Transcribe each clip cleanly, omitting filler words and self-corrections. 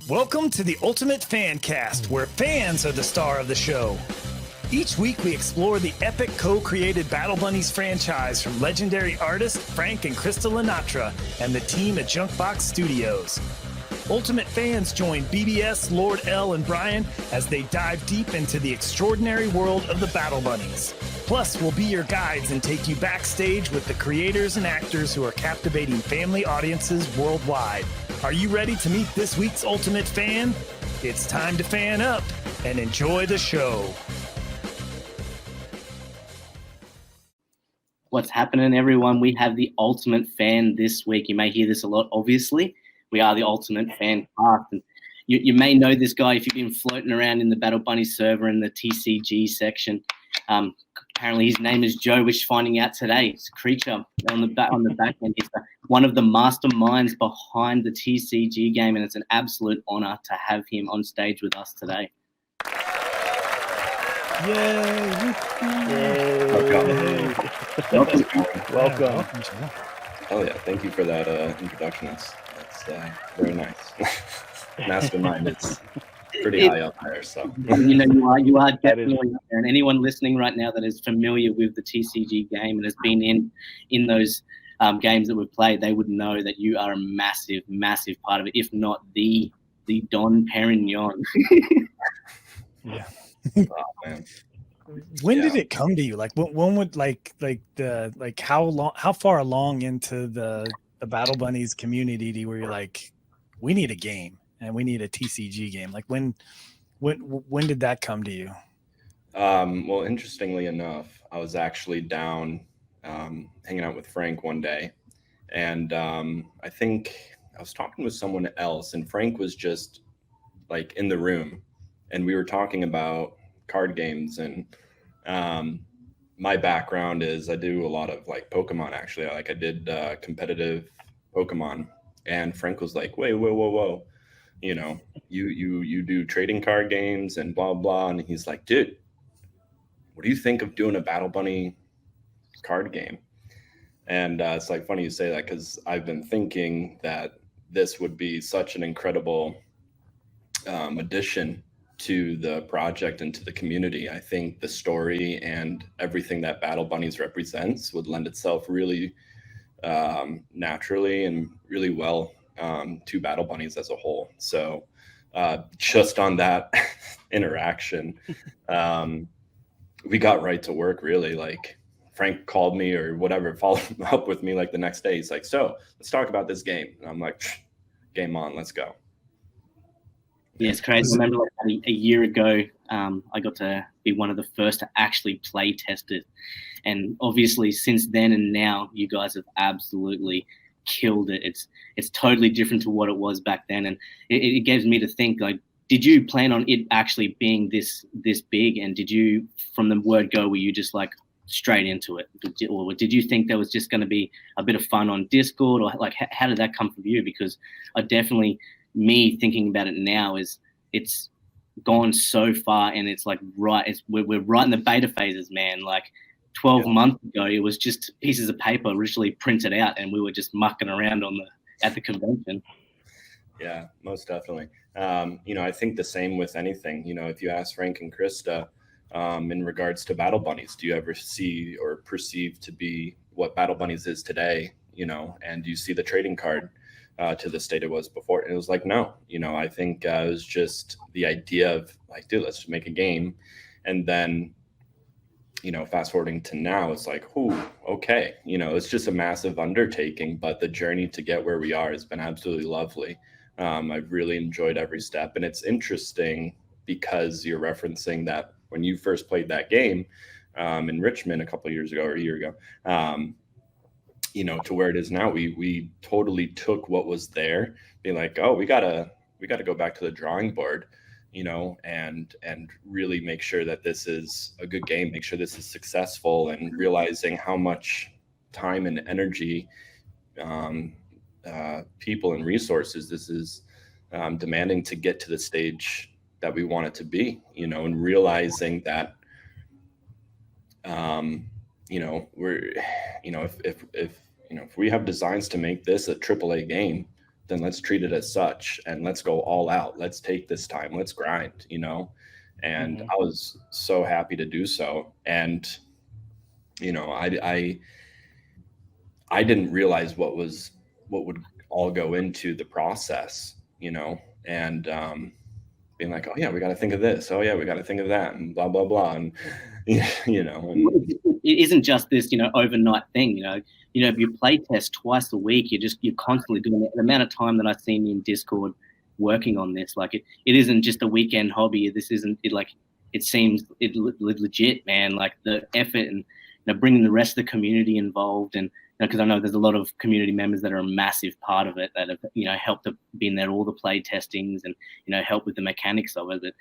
Welcome to the Ultimate Fancast, where fans are the star of the show. Each week, we explore the epic co-created Battle Bunnies franchise from legendary artists Frank and LaNatra and the team at Junkbox Studios. Ultimate fans join BBS, Lord L, and Brian as they dive deep into the extraordinary world of the Battle Bunnies. Plus, we'll be your guides and take you backstage with the creators and actors who are captivating family audiences worldwide. Are you ready to meet this week's Ultimate Fan? It's time to fan up and enjoy the show. What's happening, everyone? We have the Ultimate Fan this week. You may hear this a lot, obviously. We are the Ultimate Fan cast. And you may know this guy if you've been floating around in the Battle Bunny server in the TCG section. Apparently his name is Joe, which finding out today. It's Krechar on the back end. He's one of the masterminds behind the TCG game, and it's an absolute honor to have him on stage with us today. Yay! Welcome. Oh yeah, thank you for that introduction. That's very nice. Mastermind, it's pretty high up there. So you are definitely there. And anyone listening right now that is familiar with the TCG game and has been in those games that we've played, they would know that you are a massive, massive part of it, if not the Don Perignon. Yeah. Oh, man. When did it come to you? Like, when would how far along into the Battle Bunnies community were you like, we need a game and we need a TCG game? Like, when did that come to you? Well, interestingly enough, I was actually down hanging out with Frank one day, and I think I was talking with someone else, and Frank was just like in the room, and we were talking about card games. And my background is I do a lot of like Pokemon. Actually, I did competitive Pokemon, and Frank was like, wait, whoa, you know, you do trading card games and blah blah. And he's like, dude, what do you think of doing a Battle Bunny card game? And it's like funny you say that, because I've been thinking that this would be such an incredible addition to the project and to the community. I think the story and everything that Battle Bunnies represents would lend itself really naturally and really well to Battle Bunnies as a whole. So just on that interaction, we got right to work, really. Like, Frank called me or whatever, followed up with me like the next day. He's like, so let's talk about this game. And I'm like, game on, let's go. Yeah, it's crazy. I remember like a year ago, I got to be one of the first to actually play test it. And obviously since then and now, you guys have absolutely killed it. It's totally different to what it was back then. And it gives me to think, like, did you plan on it actually being this big? And did you, from the word go, were you just like straight into it? Or did you think there was just going to be a bit of fun on Discord? Or like, how did that come from you? Because I definitely... me thinking about it now is it's gone so far, and it's like we're right in the beta phases, man. Like 12 months ago, it was just pieces of paper originally printed out, and we were just mucking around at the convention. Yeah, most definitely. I think the same with anything. If you ask Frank and Krista in regards to Battle Bunnies, do you ever see or perceive to be what Battle Bunnies is today? And you see the trading card to the state it was before. And it was like, no, I think it was just the idea of like, dude, let's just make a game. And then, fast forwarding to now, it's like, okay. It's just a massive undertaking, but the journey to get where we are has been absolutely lovely. I've really enjoyed every step. And it's interesting because you're referencing that when you first played that game in Richmond a couple of years ago or a year ago, to where it is now, we totally took what was there, being like, oh, we gotta go back to the drawing board, and really make sure that this is a good game, make sure this is successful, and realizing how much time and energy, people and resources this is demanding to get to the stage that we want it to be, and realizing that we're, if we have designs to make this a AAA game, then let's treat it as such, and let's go all out. Let's take this time. Let's grind, And I was so happy to do so. And, I didn't realize what would all go into the process, and being like, oh yeah, we got to think of this. Oh yeah, we got to think of that, and blah blah blah, and it isn't just this, overnight thing. If you play test twice a week, you're constantly doing it. The amount of time that I've seen in Discord working on this, like it isn't just a weekend hobby. This isn't it. Like it seems legit, man. Like the effort and bringing the rest of the community involved, and because I know there's a lot of community members that are a massive part of it that have helped to be in there all the play testings and help with the mechanics of it. That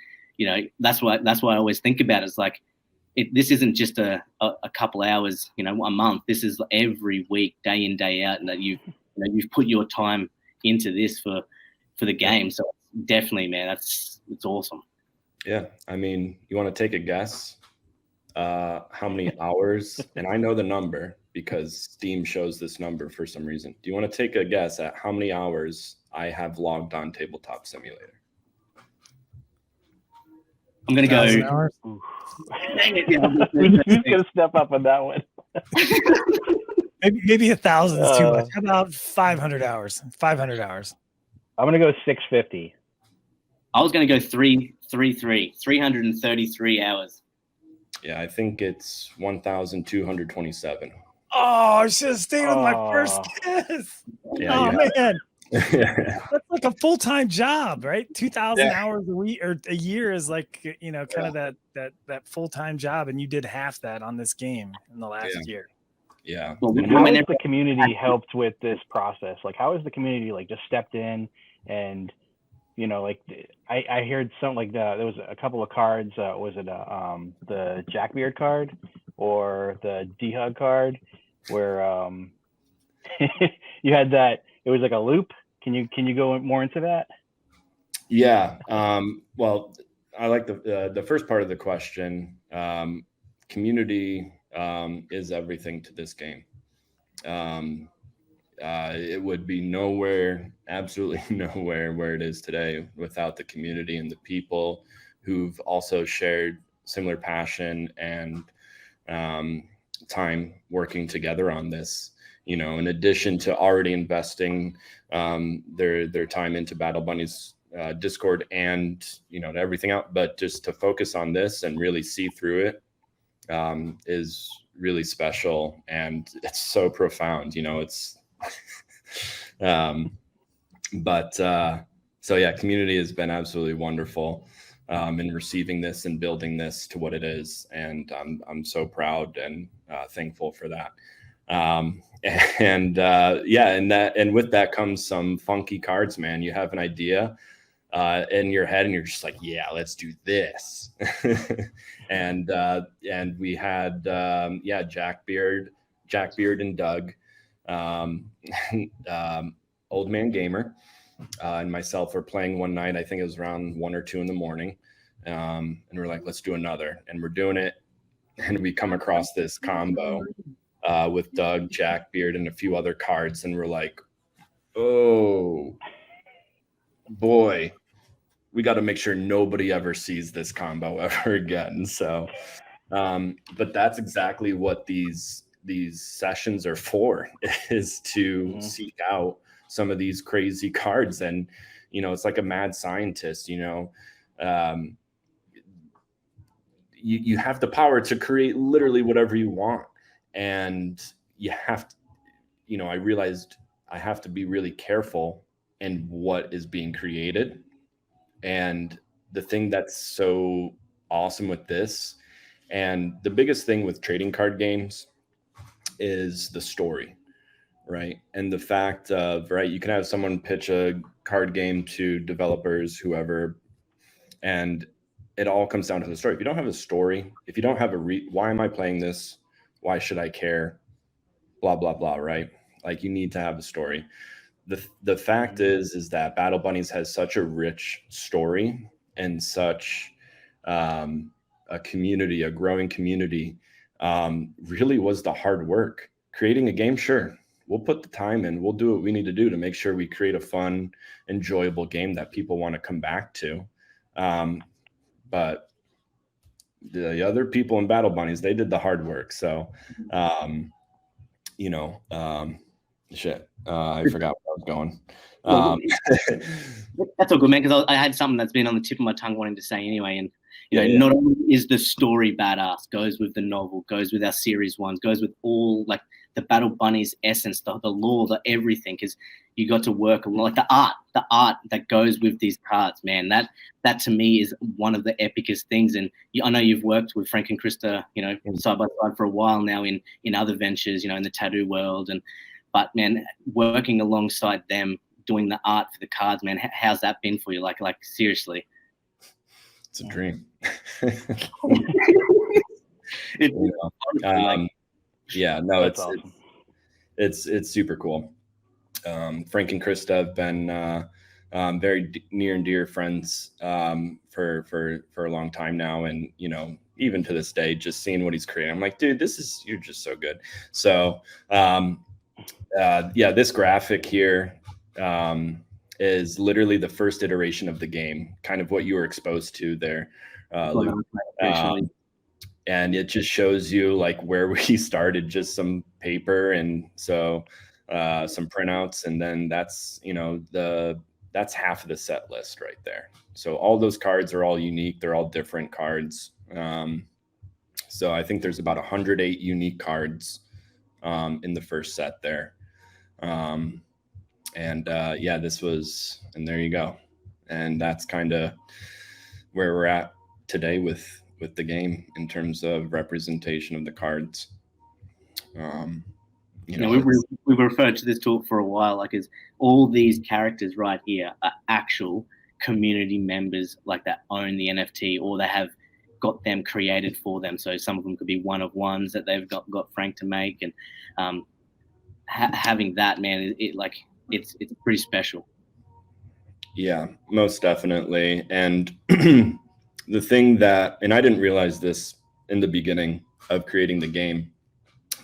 that's why I always think about it. It's like this isn't just a couple hours, a month. This is every week, day in, day out, and that you've put your time into this for the game. So definitely, man, it's awesome. Yeah, I mean, you want to take a guess how many hours? And I know the number because Steam shows this number for some reason. Do you want to take a guess at how many hours I have logged on Tabletop Simulator? I'm going to go. Dang it, who's going to step up on that one? maybe 1,000 is too much. How about 500 hours? 500 hours. I'm going to go 650. I was going to go 333 hours. Yeah, I think it's 1,227. Oh, I should have stayed with my first guess. Yeah, man. That's like a full-time job, right? 2,000 hours a week or a year is like, kind of that full-time job. And you did half that on this game in the last year. Yeah. Well, how has the community helped with this process? Like, how has the community just stepped in and, I heard something like that. There was a couple of cards. Was it the Jackbeard card or the D-Hug card where you had that? It was like a loop. Can you go more into that? Yeah. Well, I like the first part of the question. Community is everything to this game. It would be nowhere, absolutely nowhere where it is today without the community and the people who've also shared similar passion and time working together on this. In addition to already investing their time into Battle Bunnies Discord and everything out, but just to focus on this and really see through it is really special, and it's so profound. It's so yeah, community has been absolutely wonderful in receiving this and building this to what it is, and I'm so proud and thankful for that. And with that comes some funky cards, man. You have an idea in your head and you're just like, yeah, let's do this. and we had Jackbeard and Doug, Old Man Gamer, and myself were playing one night. I think it was around 1 or 2 in the morning, and we're like, let's do another, and we're doing it, and we come across this combo with Doug, Jackbeard, and a few other cards, and we're like, oh boy, we got to make sure nobody ever sees this combo ever again. So but that's exactly what these sessions are for, is to seek out some of these crazy cards. And it's like a mad scientist. You have the power to create literally whatever you want, and you have to, I realized I have to be really careful in what is being created. And the thing that's so awesome with this, and the biggest thing with trading card games, is the story, right? And the fact of, right, you can have someone pitch a card game to developers, whoever, and it all comes down to the story. If you don't have a story, if you don't have why am I playing this? Why should I care? Blah, blah, blah, right? Like, you need to have a story. The fact is that Battle Bunnies has such a rich story and such a community, a growing community. Really was the hard work. Creating a game, sure, we'll put the time in. We'll do what we need to do to make sure we create a fun, enjoyable game that people want to come back to. But the other people in Battle Bunnies, they did the hard work. So, I forgot where I was going. That's all good, man, because I had something that's been on the tip of my tongue wanting to say anyway. And, not only is the story badass, goes with the novel, goes with our series ones, goes with all, like, the Battle Bunnies essence, the lore, the everything, because you got to work on, like, the art that goes with these cards, man. That to me is one of the epicest things. And I know you've worked with Frank and Krista, side by side for a while now in other ventures, in the tattoo world. But man, working alongside them, doing the art for the cards, man, how's that been for you? Like seriously. It's a dream. Awesome. It's super cool. Frank and Krista have been very near and dear friends for a long time now, and even to this day, just seeing what he's creating, I'm like, dude, you're just so good. So this graphic here is literally the first iteration of the game, kind of what you were exposed to there, Luke. And it just shows you like where we started, just some paper and some printouts, and then that's that's half of the set list right there. So all those cards are all unique. They're all different cards. So I think there's about 108 unique cards in the first set there. And there you go. And that's kind of where we're at today with the game in terms of representation of the cards. We've referred to this talk for a while, like, is all these characters right here are actual community members, like, that own the NFT, or they have got them created for them. So some of them could be one of ones that they've got Frank to make, and having that, man, it's pretty special. Yeah, most definitely. And the thing that, and I didn't realize this in the beginning of creating the game,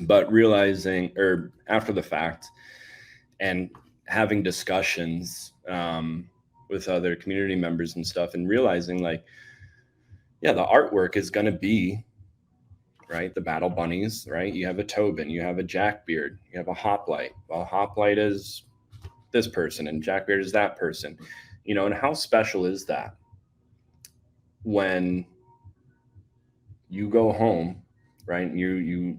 but realizing, or after the fact, and having discussions with other community members and stuff, and realizing, like, yeah, the artwork is going to be, right, the Battle Bunnies, right? You have a Tobin, you have a Jackbeard, you have a Hoplite. Well, Hoplite is this person and Jackbeard is that person, and how special is that when you go home, right? And you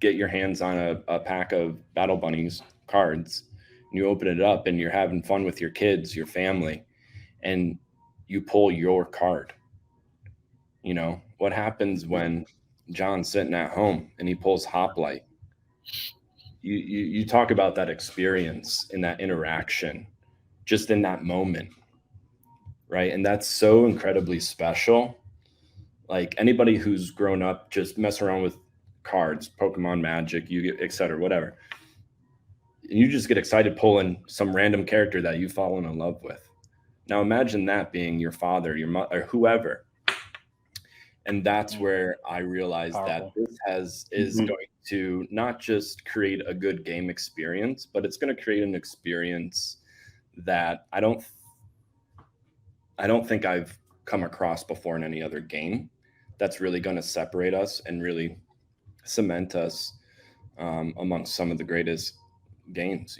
get your hands on a pack of Battle Bunnies cards, and you open it up and you're having fun with your kids, your family, and you pull your card. What happens when John's sitting at home and he pulls Hoplite? You talk about that experience and that interaction just in that moment, right? And that's so incredibly special. Like, anybody who's grown up just messing around with cards, Pokemon, Magic, Yu-Gi-Oh, etc., whatever, you just get excited pulling some random character that you've fallen in love with. Now imagine that being your father, your mother, or whoever. And that's where I realized that this is going to not just create a good game experience, but it's going to create an experience that I don't think I've come across before in any other game, that's really going to separate us and really cement us amongst some of the greatest games,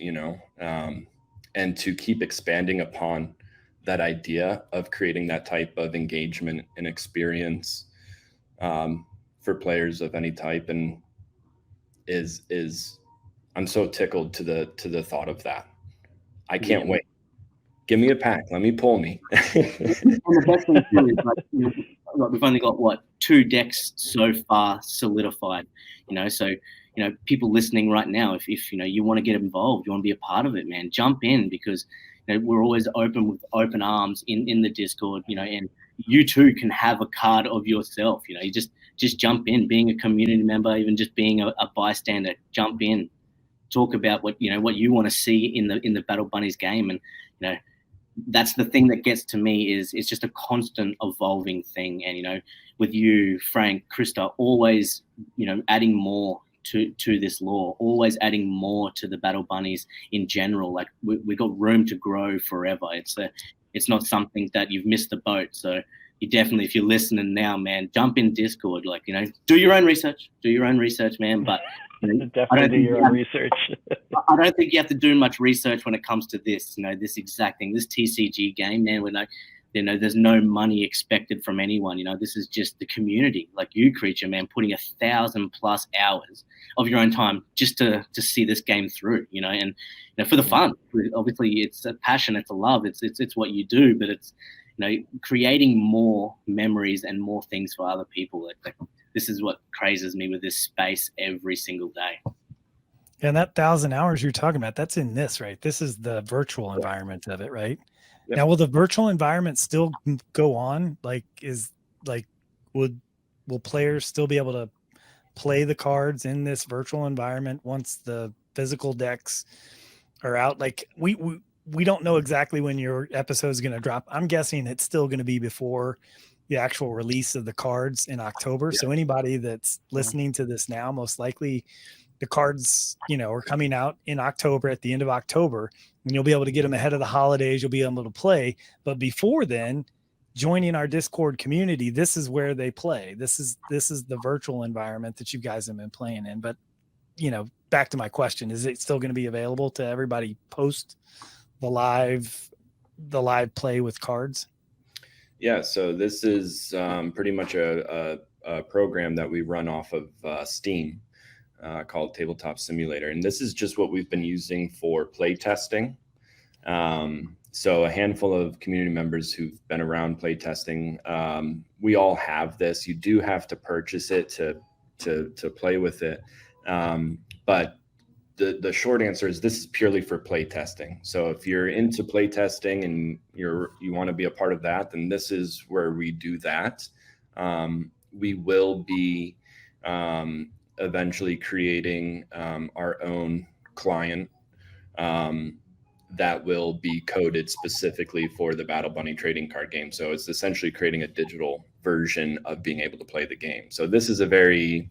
and to keep expanding upon that idea of creating that type of engagement and experience for players of any type, and is I'm so tickled to the thought of that. I can't wait. Give me a pack. Let me pull me. And the best thing too is, we've only got 2 decks so far solidified. So people listening right now, if you want to get involved, you want to be a part of it, man, jump in, because we're always open with open arms in the Discord. And you too can have a card of yourself. You just jump in, being a community member, even just being a bystander. Jump in, talk about what you want to see in the Battle Bunnies game, and that's the thing that gets to me is it's just a constant evolving thing. And with you, Frank, Krista, always adding more to this lore, always adding more to the Battle Bunnies in general. Like we got room to grow forever. It's not something that you've missed the boat. So you definitely, if you're listening now, man, jump in Discord. Like, do your own research. Do your own research, man. But definitely do your own research. I don't think you have to do much research when it comes to this. This exact thing, this TCG game, man. There's no money expected from anyone. This is just the community, like you, Krechar, man, putting 1,000+ hours of your own time just to see this game through. And for the fun. Obviously, it's a passion, it's a love, it's what you do, but it's creating more memories and more things for other people. Like, this is what crazes me with this space every single day. And that 1,000 hours you're talking about, that's in this, right? This is the virtual environment of it, right? Yep. Now, will the virtual environment still go on? Will players still be able to play the cards in this virtual environment once the physical decks are out? Like, we don't know exactly when your episode is going to drop. I'm guessing it's still going to be before the actual release of the cards in October. Yeah. So anybody that's listening to this now, most likely the cards, are coming out in October, at the end of October, and you'll be able to get them ahead of the holidays. You'll be able to play. But before then, joining our Discord community, this is where they play. This is the virtual environment that you guys have been playing in. But, back to my question, is it still going to be available to everybody post the live play with cards? Yeah. So this is pretty much a program that we run off of Steam. Called Tabletop Simulator. And this is just what we've been using for play testing. So a handful of community members who've been around play testing, we all have this. You do have to purchase it to play with it. But the short answer is this is purely for play testing. So if you're into play testing and you want to be a part of that, then this is where we do that. We will be eventually creating our own client that will be coded specifically for the Battle Bunny trading card game. So it's essentially creating a digital version of being able to play the game. So this is a very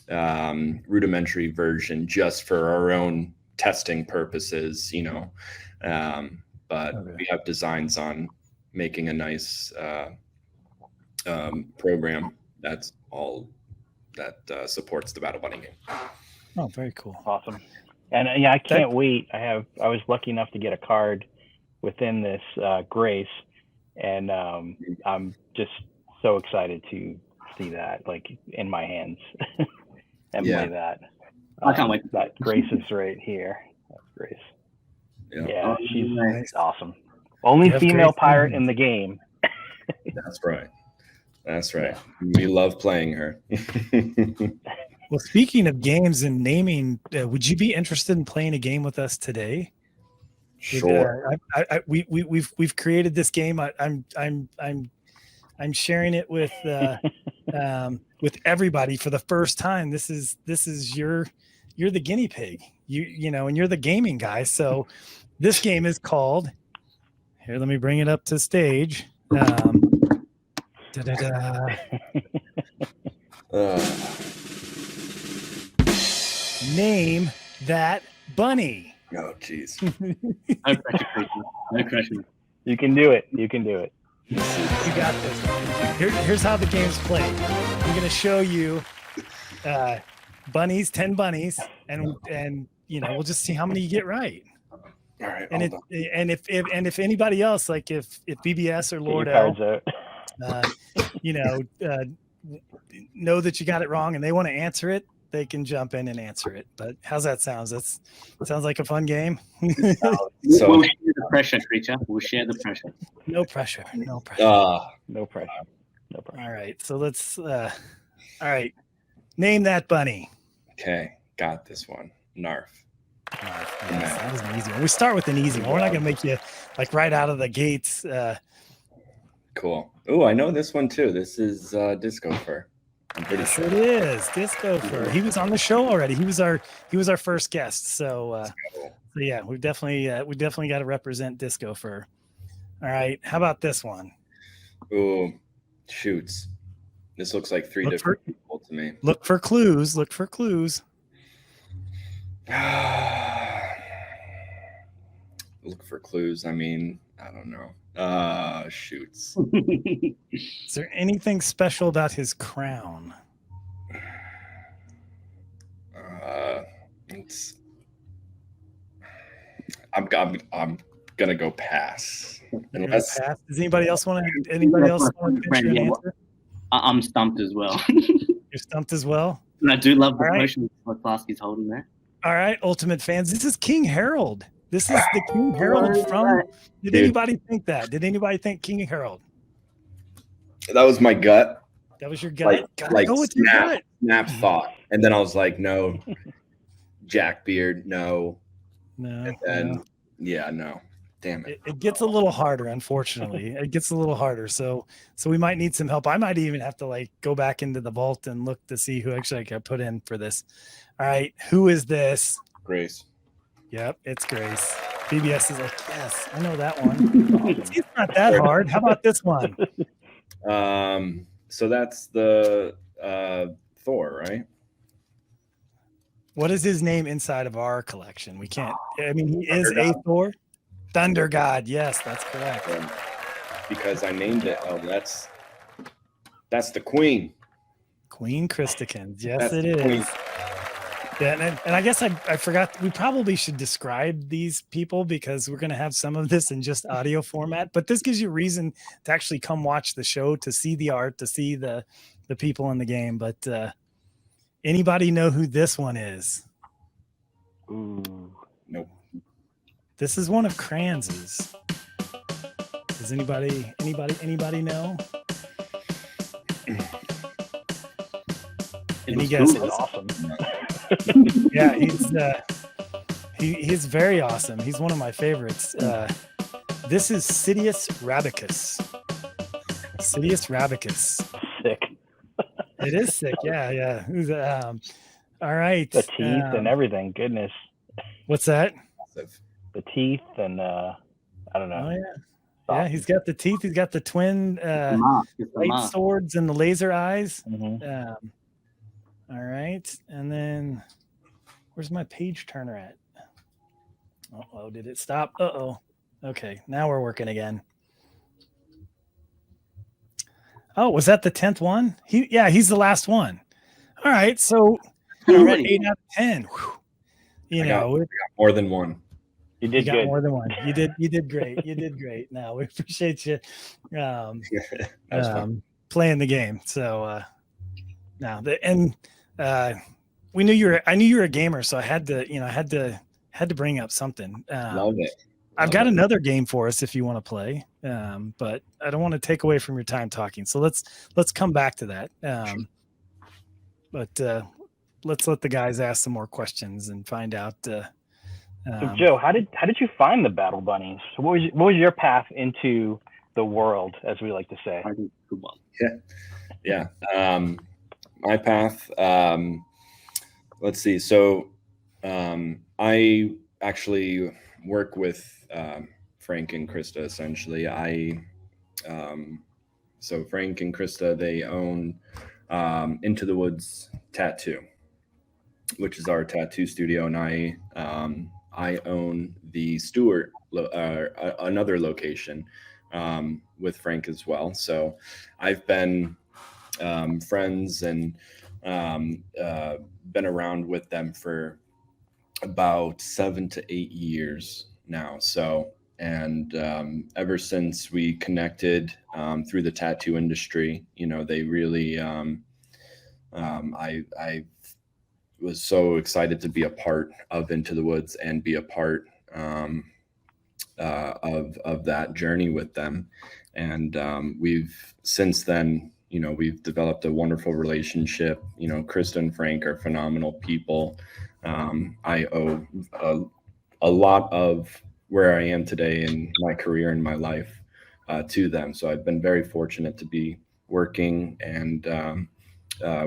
rudimentary version just for our own testing purposes, but okay. We have designs on making a nice program that's all that supports the Battle Bunny game. Oh, very cool. Awesome. And I can't wait. I was lucky enough to get a card within this Grace, and I'm just so excited to see that in my hands and play that. I can't wait. That Grace is right here. That's Grace. Yeah, she's awesome. Only female pirate in the game. That's right. That's right. We love playing her. Well, speaking of games and naming, would you be interested in playing a game with us today? Sure. We've created this game. I'm sharing it with everybody for the first time. This is you're the guinea pig. And you're the gaming guy. So this game is called. Here, let me bring it up to stage. Name that bunny. Oh, jeez. No pressure. You can do it. You can do it. You got this. Here's how the game's played. I'm going to show you bunnies, 10 bunnies, and we'll just see how many you get right. All right. And if anybody else, like if BBS or Lord L, know that you got it wrong and they want to answer it, they can jump in and answer it. But how's that sound? That sounds like a fun game. We'll share the pressure, Krechar. We'll share the pressure. No pressure. No pressure. No pressure. No pressure. All right. So let's. All right. Name that bunny. Okay, got this one. Narf. Yes, that was an easy one. We start with an easy one. We're not gonna make you right out of the gates. Cool. Oh, I know this one too. This is Disco Fur. I'm pretty sure it is Disco Fur. He was on the show already. He was our first guest. So yeah, we definitely got to represent Disco Fur. All right. How about this one? Oh, shoots. This looks like three different people to me. Look for clues. Look for clues. I mean, I don't know. Shoots. Is there anything special about his crown? It's. I'm gonna go pass. Unless Pass. Does anybody else want to? Anybody else want to pitch you an answer? I'm stumped as well. You're stumped as well. And I do love the All right. potion that Klasky's holding there. All right, Ultimate fans. This is King Harold. This is the King Harold from. Did anybody think that? Did anybody think King Harold? that was my gut. That was your gut. Like Go with your gut. snap thought, and then I was like, no. Jack Beard, no. No. And no. yeah, no. Damn it. It gets a little harder, unfortunately. It gets a little harder. So we might need some help. I might even have to like go back into the vault and look to see who actually I got put in for this. All right, who is this? Grace. Yep, it's Grace. BBS is like, yes, I know that one. It's not that hard. How about this one? So that's the Thor, right? What is his name inside of our collection? We can't. I mean, he is a Thor. Thunder God. Yes, that's correct. Because I named it. Oh, that's the Queen. Queen Christikins. Yes, That's it the is. Queen. Yeah, and I guess I forgot. We probably should describe these people because we're going to have some of this in just audio format. But this gives you a reason to actually come watch the show, to see the art, to see the people in the game. But anybody know who this one is? Ooh. Nope. This is one of Kranz's. Does anybody know? Any guesses? Awesome. Yeah, he's very awesome. He's one of my favorites. This is Sidious Rabicus. Sidious Rabicus. Sick. It is sick. Yeah. All right. The teeth and everything. Goodness. What's that? The teeth and I don't know. Oh yeah. Yeah, he's got the teeth. He's got the twin light swords and the laser eyes. Mm-hmm. All right, and then where's my page turner at? Oh, did it stop? Okay, now we're working again. Oh, was that the 10th one? He's the last one. All right, so we're at 8 out of 10. Whew. You know, got more than one. You did got good. more than one. You did great. You did great. No, we appreciate you playing the game. So I knew you were a gamer, so I had to bring up something. Love it. I've got another game for us if you want to play, but I don't want to take away from your time talking. So let's come back to that. But let's let the guys ask some more questions and find out. So Joe, how did you find the Battle Bunnies? So what was your path into the world, as we like to say? Yeah. My path. Let's see. So I actually work with Frank and Krista. Essentially, so Frank and Krista, they own Into the Woods Tattoo, which is our tattoo studio, and I own the Stewart, another location with Frank as well. So I've been friends and been around with them for about 7 to 8 years now. So, and ever since we connected through the tattoo industry, they really, I was so excited to be a part of Into the Woods and be a part of that journey with them. And we've since then, we've developed a wonderful relationship. Krista and Frank are phenomenal people. I owe a lot of where I am today in my career and my life to them. So I've been very fortunate to be working and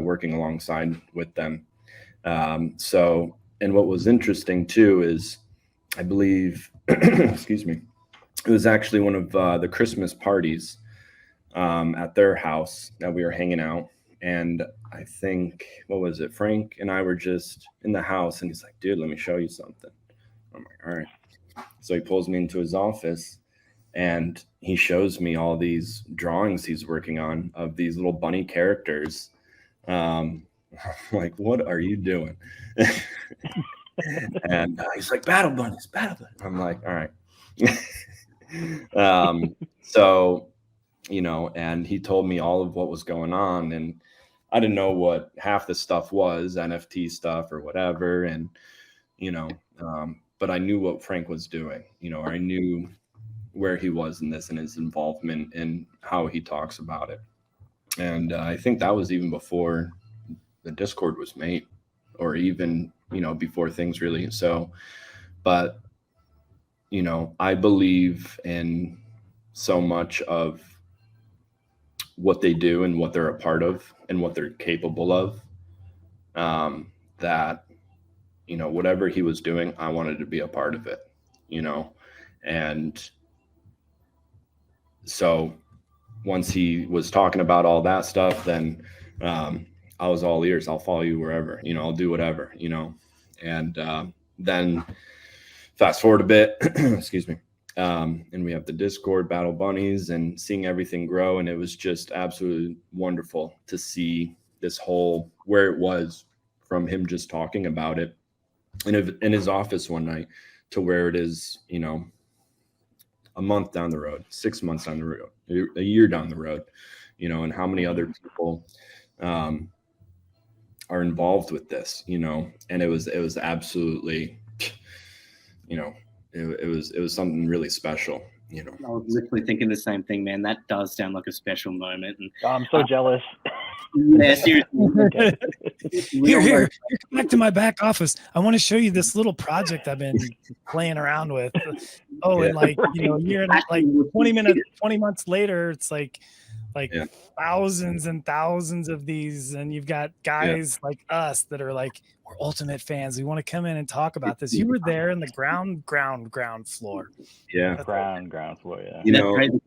working alongside with them. And what was interesting too is, I believe, excuse me, it was actually one of the Christmas parties at their house that we were hanging out, And I think, what was it? Frank and I were just in the house, and he's like, dude, let me show you something. I'm like, all right. So he pulls me into his office, and he shows me all these drawings he's working on of these little bunny characters. I'm like, what are you doing? And he's like, Battle Bunnies, Battle Bunnies. I'm like, all right. So, you know, and he told me all of what was going on, and I didn't know what half the stuff was, NFT stuff or whatever. And, you know, but I knew what Frank was doing, you know, or I knew where he was in this and his involvement and how he talks about it. And I think that was even before the Discord was made, or even, you know, before things really. So, but, you know, I believe in so much of what they do and what they're a part of and what they're capable of, that, you know, whatever he was doing, I wanted to be a part of it, you know. And so once he was talking about all that stuff, then I was all ears. I'll follow you wherever, you know, I'll do whatever, you know. And then fast forward a bit, excuse me. And we have the Discord, Battle Bunnies, and seeing everything grow. And it was just absolutely wonderful to see this whole, where it was from him just talking about it in his office one night to where it is, you know, a month down the road, 6 months down the road, a year down the road, you know, and how many other people are involved with this, you know. And it was absolutely, you know, it was something really special, you know. I was literally thinking the same thing, man. That does sound like a special moment. And I'm so jealous. yeah, seriously. Okay. Here, come back to my back office. I want to show you this little project I've been playing around with. Oh, Yeah. and like, you know, a year and like 20 months later, it's like Yeah. thousands and thousands of these, and you've got guys like us that are like, we're ultimate fans. We want to come in and talk about this. You were there in the ground floor. Yeah. Ground floor, yeah. You know, crazy.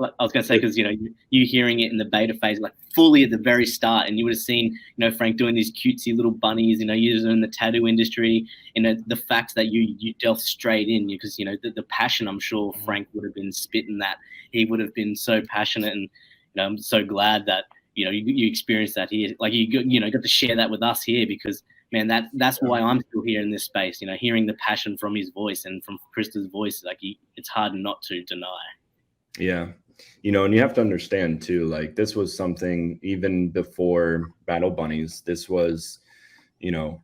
I was going to say, because, you know, you hearing it in the beta phase, like fully at the very start, and you would have seen, you know, Frank doing these cutesy little bunnies, you know, you're in the tattoo industry, you know, the fact that you delved straight in, because, you know, the passion, I'm sure Frank would have been spitting that. He would have been so passionate, and, you know, I'm so glad that, you know, you experienced that here. Like, you know, got to share that with us here, because, man, that's why I'm still here in this space, you know, hearing the passion from his voice and from Krista's voice, like, it's hard not to deny. Yeah. You know, and you have to understand too, like, this was something even before Battle Bunnies. This was, you know,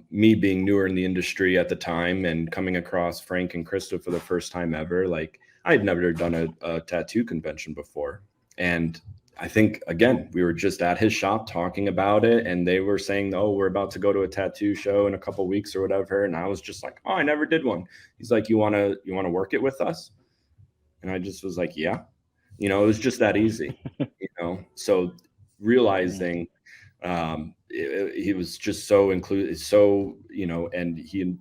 me being newer in the industry at the time and coming across Frank and Krista for the first time ever. Like, I had never done a tattoo convention before. And I think, again, we were just at his shop talking about it, and they were saying, oh, we're about to go to a tattoo show in a couple of weeks or whatever. And I was just like, oh, I never did one. He's like, you want to work it with us? And I just was like, yeah, you know, it was just that easy, you know. So realizing he was just so included, so, you know, and he,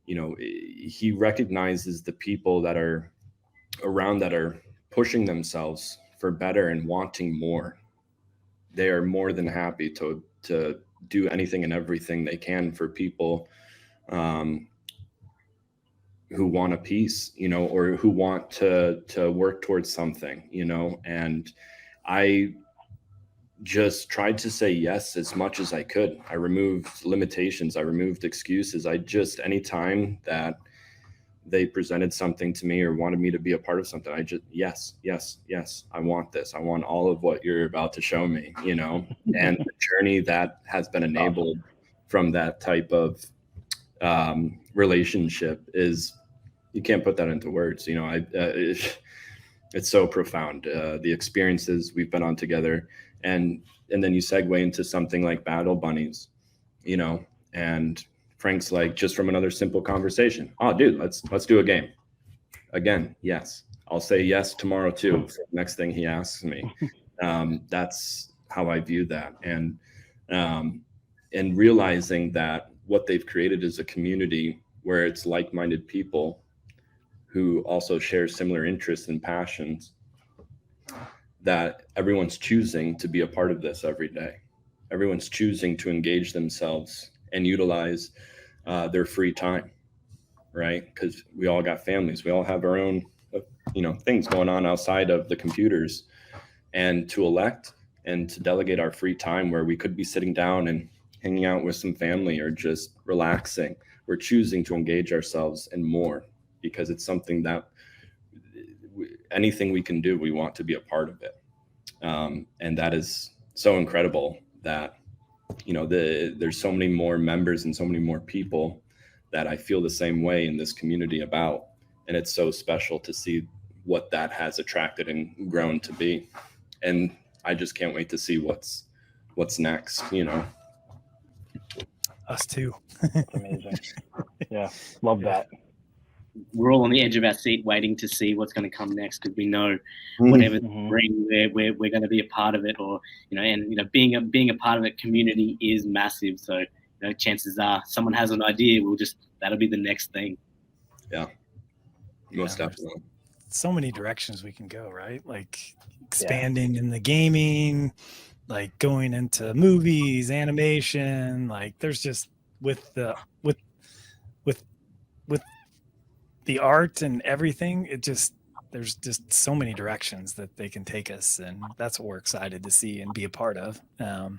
you know, he recognizes the people that are around that are pushing themselves for better and wanting more. They are more than happy to do anything and everything they can for people who want a piece, you know, or who want to work towards something, you know. And I just tried to say yes as much as I could. I removed limitations. I removed excuses. I just, anytime that they presented something to me or wanted me to be a part of something, I just, yes. I want this. I want all of what you're about to show me, you know. And the journey that has been enabled from that type of relationship is, you can't put that into words, you know. It's so profound, the experiences we've been on together, and then you segue into something like Battle Bunnies, you know, and Frank's like, just from another simple conversation, oh, dude, let's do a game. Again, yes, I'll say yes tomorrow too. For the next thing he asks me. That's how I view that, and realizing that what they've created is a community where it's like-minded people who also share similar interests and passions, that everyone's choosing to be a part of this every day. Everyone's choosing to engage themselves and utilize their free time, right? Because we all got families. We all have our own, things going on outside of the computers. And to elect and to delegate our free time where we could be sitting down and hanging out with some family or just relaxing, we're choosing to engage ourselves and more because it's something that anything we can do, we want to be a part of it. And that is so incredible that, there's so many more members and so many more people that I feel the same way in this community about. And it's so special to see what that has attracted and grown to be. And I just can't wait to see what's next, Us too. That's amazing. Yeah, love that. We're all on the edge of our seat waiting to see what's going to come next because we know whatever bring, we're going to be a part of it, or being a part of it community is massive. So chances are someone has an idea, that'll be the next thing. Yeah, most definitely. So many directions we can go, right? Like expanding in the gaming, like going into movies, animation. Like there's just with the art and everything, there's just so many directions that they can take us, and that's what we're excited to see and be a part of. At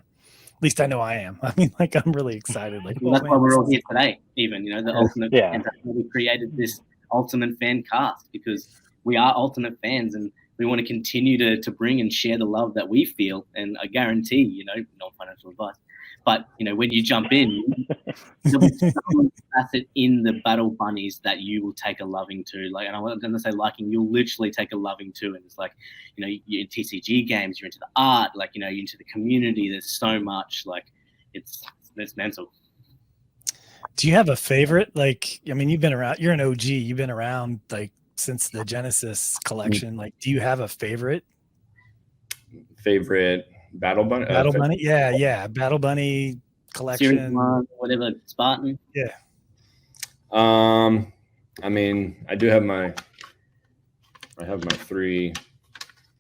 least I know I am. I mean, like I'm really excited. Like that's why we're all here today. Even the ultimate fans. That's why we created this ultimate fan cast, because we are ultimate fans and we want to continue to bring and share the love that we feel. And I guarantee, no financial advice, but when you jump in, there'll be some facet in the Battle Bunnies that you will take a loving to. Like, and I wasn't going to say liking, you'll literally take a loving to. And it's like, you're in TCG games, you're into the art, like, you're into the community. There's so much, like, it's mental. Do you have a favorite? Like, I mean, you've been around, you're an OG, you've been around like since the Genesis collection. Like, do you have a favorite? Favorite Battle Bunny? Bunny? Yeah. Battle Bunny collection. Series 1, whatever, Spartan. Yeah. I mean, I have my 3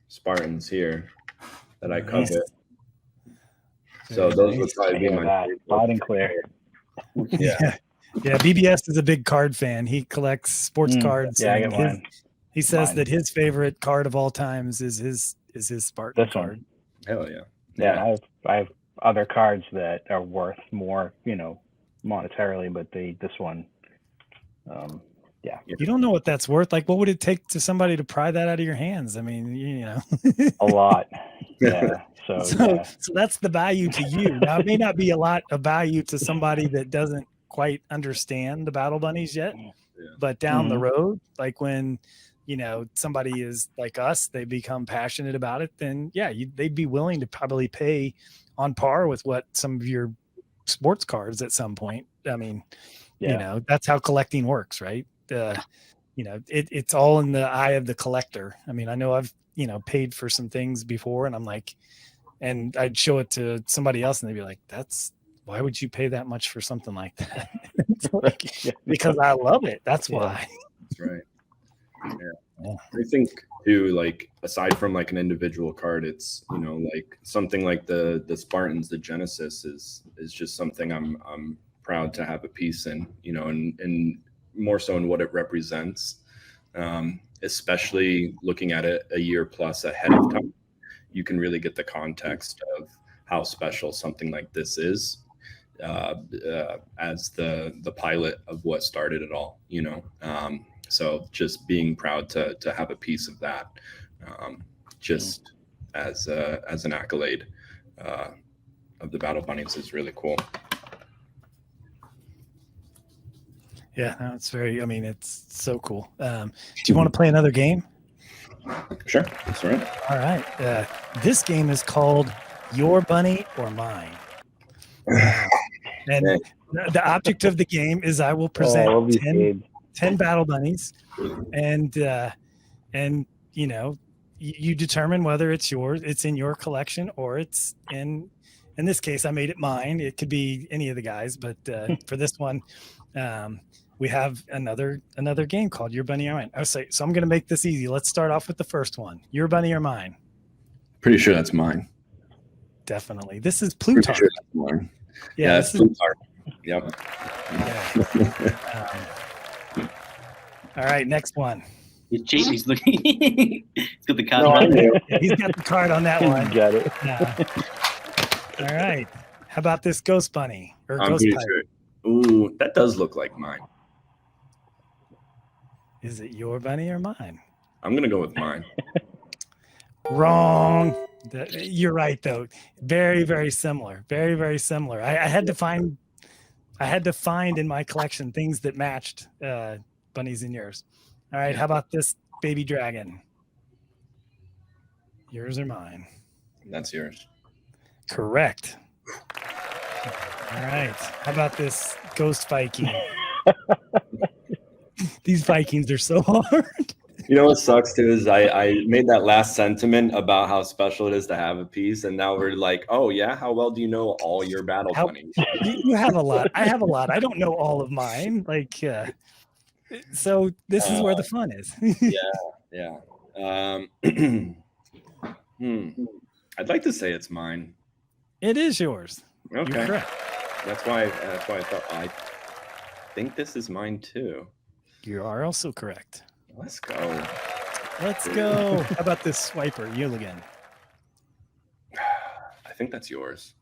Spartans here that I covet. So those would probably be my loud and clear. Yeah. BBS is a big card fan. He collects sports cards. Yeah, I get mine. He says that his favorite card of all times is his Spartan card. Hell yeah. Yeah, I have other cards that are worth more, monetarily, but this one, You don't know what that's worth. Like, what would it take to somebody to pry that out of your hands? I mean, a lot. Yeah. So that's the value to you. Now, it may not be a lot of value to somebody that doesn't quite understand the Battle Bunnies yet, but down the road, like when, somebody is like us, they become passionate about it, then they'd be willing to probably pay on par with what some of your sports cards at some point. I mean, that's how collecting works, right? It's all in the eye of the collector. I mean, I know I've, paid for some things before, and I'm like, and I'd show it to somebody else and they'd be like, why would you pay that much for something like that? Because I love it. That's why. That's right. Yeah. I think too, like, aside from like an individual card, it's, like something like the Spartans, the Genesis is just something I'm proud to have a piece in, and more so in what it represents, especially looking at it a year plus ahead of time. You can really get the context of how special something like this is, as the pilot of what started it all, so just being proud to have a piece of that, just as an accolade of the Battle Bunnies is really cool. Yeah, no, it's so cool. Do you want to play another game? Sure. That's all right. All right. This game is called Your Bunny or Mine. And the object of the game is I will present 10 Battle Bunnies, and you determine whether it's yours, it's in your collection, or it's in this case, I made it mine. It could be any of the guys, but for this one, we have another game called Your Bunny or Mine. So I'm going to make this easy. Let's start off with the first one. Your Bunny or Mine? Pretty sure that's mine. Definitely. This is Pretty Plutarch. sure that's mine. Yeah, that's Plutarch. Yep. Yeah. All right, next one. He's cheating. He's looking. He's got the card No, I right there. knew. Yeah, he's got the card on that one. Got it. All right. How about this Ghost Bunny or I'm Ghost pretty Pirate? sure. Ooh, that does look like mine. Is it your bunny or mine? I'm gonna go with mine. Wrong. You're right though. Very, very similar. Very, very similar. I had to find in my collection things that matched bunnies in yours. All right. How about this baby dragon? Yours or mine? That's yours. Correct. All right. How about this ghost Viking? These Vikings are so hard. You know what sucks too is I made that last sentiment about how special it is to have a piece, and now we're like, oh yeah, how well do you know all your battle bunnies? You have a lot. I have a lot. I don't know all of mine. Like, so this is where the fun is. Yeah. I'd like to say it's mine. It is yours. Okay. You're correct. That's why I thought I think this is mine too. You are also correct. Let's go. Let's go. How about this swiper, Yuligan? I think that's yours.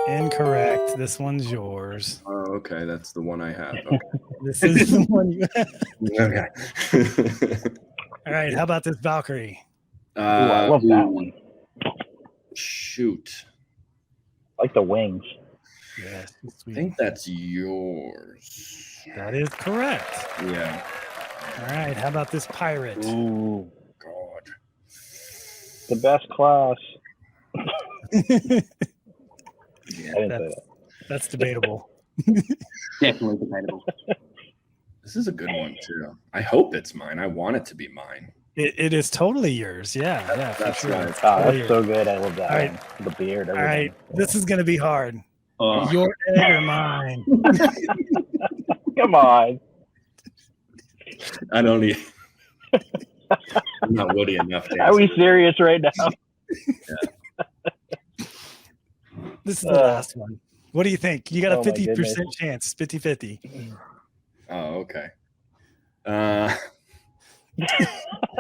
Incorrect. This one's yours. Oh, okay. That's the one I have. Okay. This is the one you have. Okay. All right. How about this Valkyrie? Ooh, I love that one. Shoot. I like the wings. Yes. I think that's yours. That is correct. Yeah. All right. How about this pirate? Ooh, God. the best class. Yeah. I didn't say that. That's debatable. Definitely debatable. This is a good one too. I hope it's mine. I want it to be mine. It is totally yours. Yeah. Yeah. For That's sure. right. It's Oh, totally that's yours. so good. I love that All right. one. The beard. All Everything. right. This is going to be hard. Oh, Your egg or mine? Come on. I don't need. I'm not witty enough to Are we answer. serious right now? This is the last one. What do you think? You got a Oh, my 50% goodness. chance. 50-50. Oh, okay.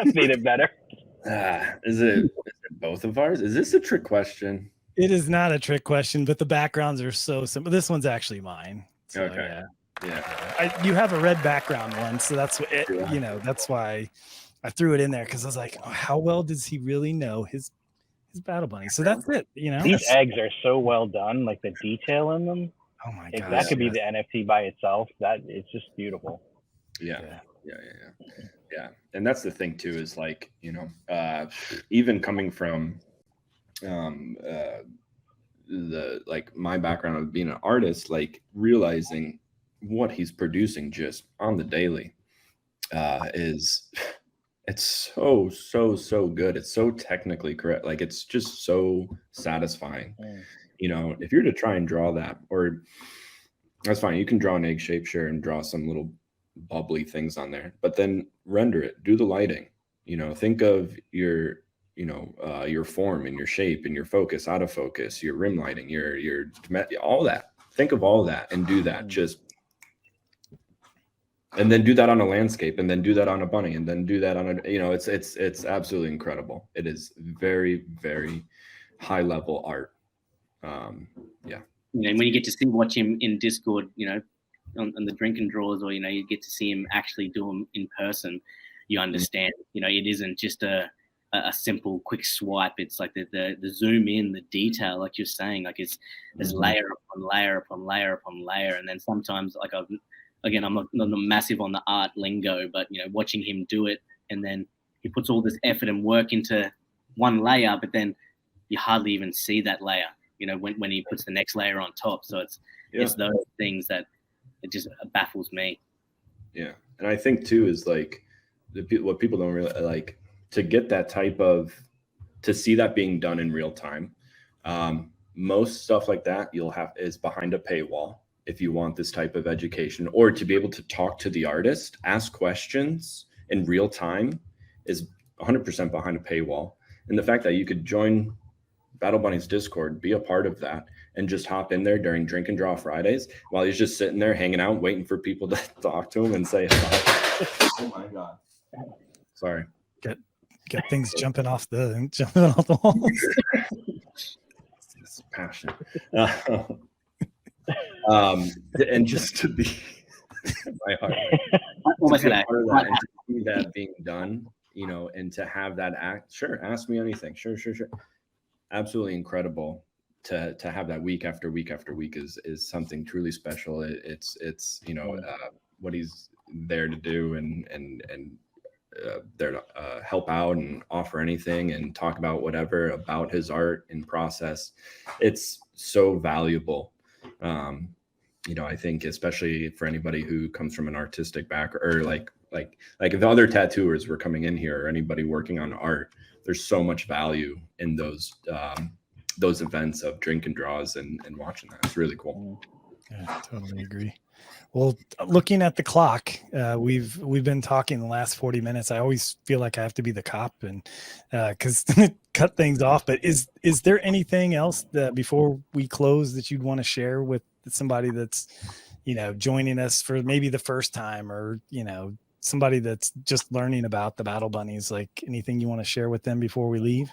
Made it better. Is it both of ours? Is this a trick question? It is not a trick question, but the backgrounds are so simple. This one's actually mine. So, Okay. Yeah. you have a red background one, so that's what it, Yeah. that's why I threw it in there because I was like, oh, how well does he really know his battle bunny? So that's it. These eggs are so well done. Like the detail in them. Oh my If god, that could be the NFT by itself. That it's just beautiful. Yeah. And that's the thing too, is like, even coming from my background of being an artist, like realizing what he's producing just on the daily it's so good. It's so technically correct. Like it's just so satisfying. If you're to try and draw that, or that's fine, you can draw an egg shape, sure, and draw some little bubbly things on there, but then render it, do the lighting, think of your form and your shape and your focus, out of focus, your rim lighting, your all that. Think of all that and do that, and then do that on a landscape, and then do that on a bunny, and then do that on it's absolutely incredible. It is very, very high level art. when you get to watch him in Discord, on the drink and draws, or you get to see him actually do them in person, you understand. It isn't just a simple quick swipe. It's like the zoom in, the detail, like you're saying, like there's layer upon layer upon layer upon layer, and then sometimes like I'm not massive on the art lingo, but watching him do it, and then he puts all this effort and work into one layer, but then you hardly even see that layer, when he puts the next layer on top. So it's those things that it just baffles me. Yeah. And I think too is like what people don't really like, to get that type of, to see that being done in real time. Most stuff like that is behind a paywall if you want this type of education, or to be able to talk to the artist, ask questions in real time, is 100% behind a paywall. And the fact that you could join Battle Bunnies Discord, be a part of that, and just hop in there during Drink and Draw Fridays while he's just sitting there hanging out, waiting for people to talk to him and say hi. Oh my God. Sorry. Get things jumping off the walls. It's passion. And just to be my heart. To be a part of that and to see that being done, you know, and to have that act. Sure, ask me anything. Sure. Absolutely incredible to have that week after week after week is something truly special. It's you know, what he's there to do and there to help out and offer anything and talk about whatever about his art and process. It's so valuable. You know, I think especially for anybody who comes from an artistic background, or like if the other tattooers were coming in here or anybody working on art, there's so much value in those events of drink and draws and watching that. It's really cool. Yeah, totally agree. Well, looking at the clock, we've been talking the last 40 minutes. I always feel like I have to be the cop and because cut things off. But is there anything else that before we close that you'd want to share with somebody that's, you know, joining us for maybe the first time, or, you know, somebody that's just learning about the Battle Bunnies? Like, anything you want to share with them before we leave?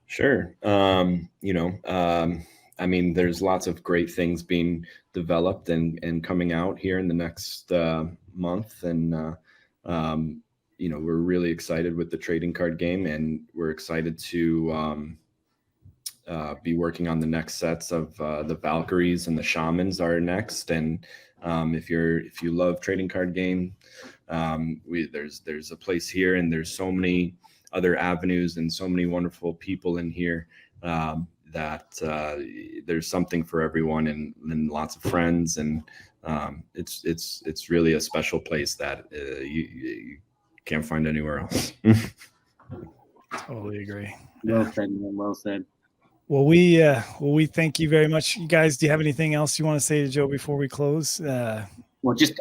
Sure. You know, I mean, there's lots of great things being developed and coming out here in the next month. And, you know, we're really excited with the trading card game, and we're excited to be working on the next sets of the Valkyries and the Shamans are next. And if you love trading card game, there's a place here, and there's so many other avenues and so many wonderful people in here that there's something for everyone, and lots of friends, and it's really a special place that you can't find anywhere else. Totally agree. Well said, man. Well said. Well, we thank you very much. You guys, do you have anything else you want to say to Joe before we close? Well,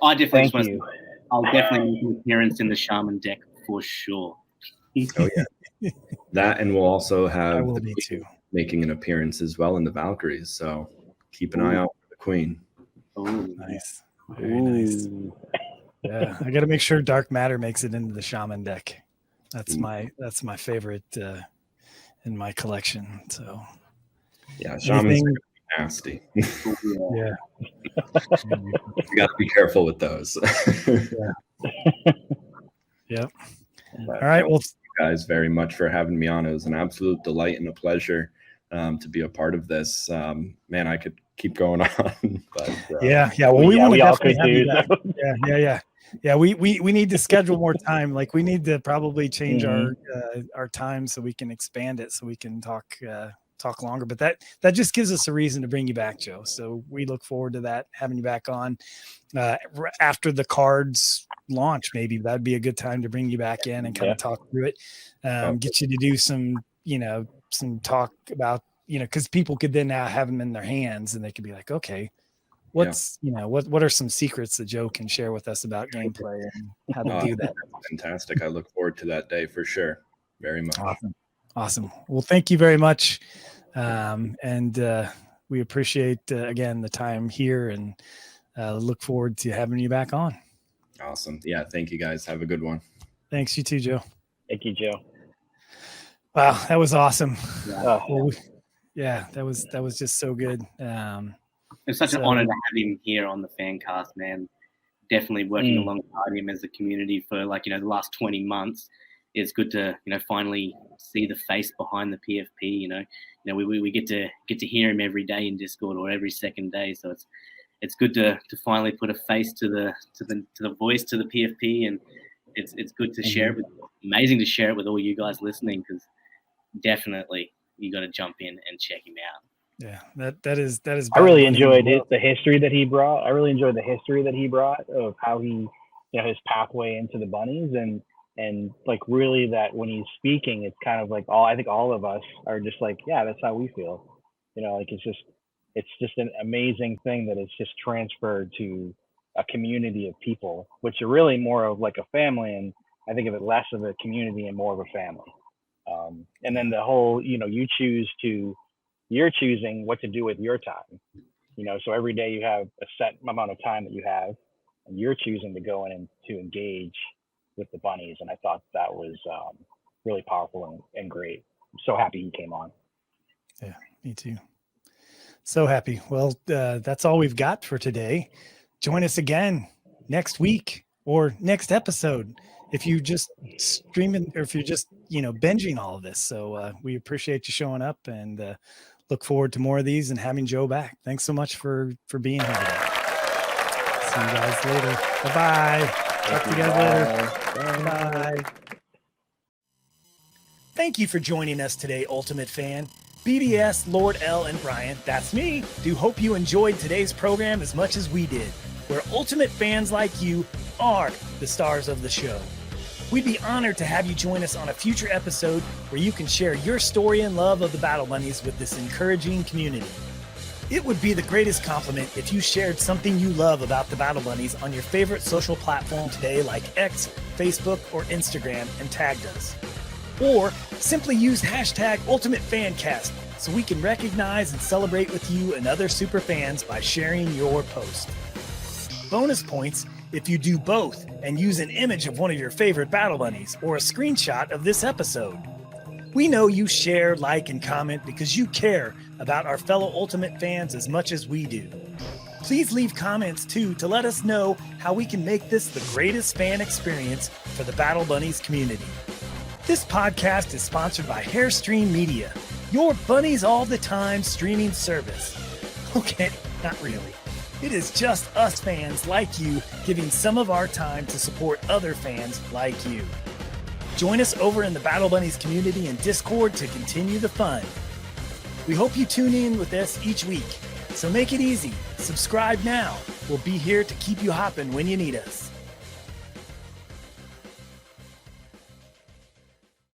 I definitely I'll definitely make an appearance in the Shaman deck for sure. Oh yeah, that, and we'll also have I will the be Queen too. making an appearance as well in the Valkyries. So keep an eye out for the Queen. Oh, Nice, very nice. Yeah, I got to make sure Dark Matter makes it into the Shaman deck. That's my favorite in my collection. So yeah, Shaman's nasty. Yeah. You got to be careful with those. Yep. But all right. Well, thank you guys very much for having me on. It was an absolute delight and a pleasure to be a part of this. Man, I could keep going on. But, yeah. Well, we want to definitely have you back. Yeah. We need to schedule more time. Like, we need to probably change our time so we can expand it, so we can talk longer. But that just gives us a reason to bring you back, Joe. So we look forward to that, having you back on after the cards launch. Maybe that'd be a good time to bring you back in and kind of talk through it, get you to do some talk about, because people could then now have them in their hands, and they could be like, okay, what are some secrets that Joe can share with us about gameplay and how to do that? Fantastic. I look forward to that day for sure. Very much. Awesome. Well, thank you very much. And we appreciate, again, the time here, and look forward to having you back on. Awesome. Yeah. Thank you guys. Have a good one. Thanks. You too, Joe. Thank you, Joe. Wow. That was awesome. Yeah. That was just so good. It's such an honor to have him here on the Fancast, man. Definitely working alongside him as a community for the last 20 months. It's good to finally see the face behind the PFP. We get to hear him every day in Discord, or every second day. So it's good to finally put a face to the voice, to the PFP, and it's good to share it. Amazing to share it with all you guys listening, because definitely you got to jump in and check him out. Yeah, that is. I really enjoyed the history that he brought. I really enjoyed the history that he brought of how he, his pathway into the bunnies, and like, really, that when he's speaking, it's kind of like I think all of us are just like, yeah, that's how we feel. It's just an amazing thing that it's just transferred to a community of people, which are really more of like a family, and I think of it less of a community and more of a family. And then the whole, you're choosing what to do with your time. So every day you have a set amount of time that you have, and you're choosing to go in and to engage with the bunnies. And I thought that was really powerful and great. I'm so happy he came on. Yeah, me too. So happy. Well, that's all we've got for today. Join us again next week or next episode if you just streaming or if you're just, binging all of this. So we appreciate you showing up and look forward to more of these and having Joe back. Thanks so much for being here today. See you guys later. Bye-bye. Talk to you guys later. Bye. Thank you for joining us today, Ultimate Fan. BDS, Lord L, and Brian, that's me, do hope you enjoyed today's program as much as we did, where Ultimate fans like you are the stars of the show. We'd be honored to have you join us on a future episode where you can share your story and love of the Battle Bunnies with this encouraging community. It would be the greatest compliment if you shared something you love about the Battle Bunnies on your favorite social platform today like X, Facebook, or Instagram and tagged us. Or simply use hashtag UltimateFancast so we can recognize and celebrate with you and other super fans by sharing your post. Bonus points if you do both and use an image of one of your favorite Battle Bunnies or a screenshot of this episode. We know you share, like, and comment because you care about our fellow Ultimate fans as much as we do. Please leave comments too to let us know how we can make this the greatest fan experience for the Battle Bunnies community. This podcast is sponsored by Hairstream Media, your bunnies all the time streaming service. Okay, not really. It is just us fans like you giving some of our time to support other fans like you. Join us over in the Battle Bunnies community and Discord to continue the fun. We hope you tune in with us each week. So make it easy. Subscribe now. We'll be here to keep you hopping when you need us.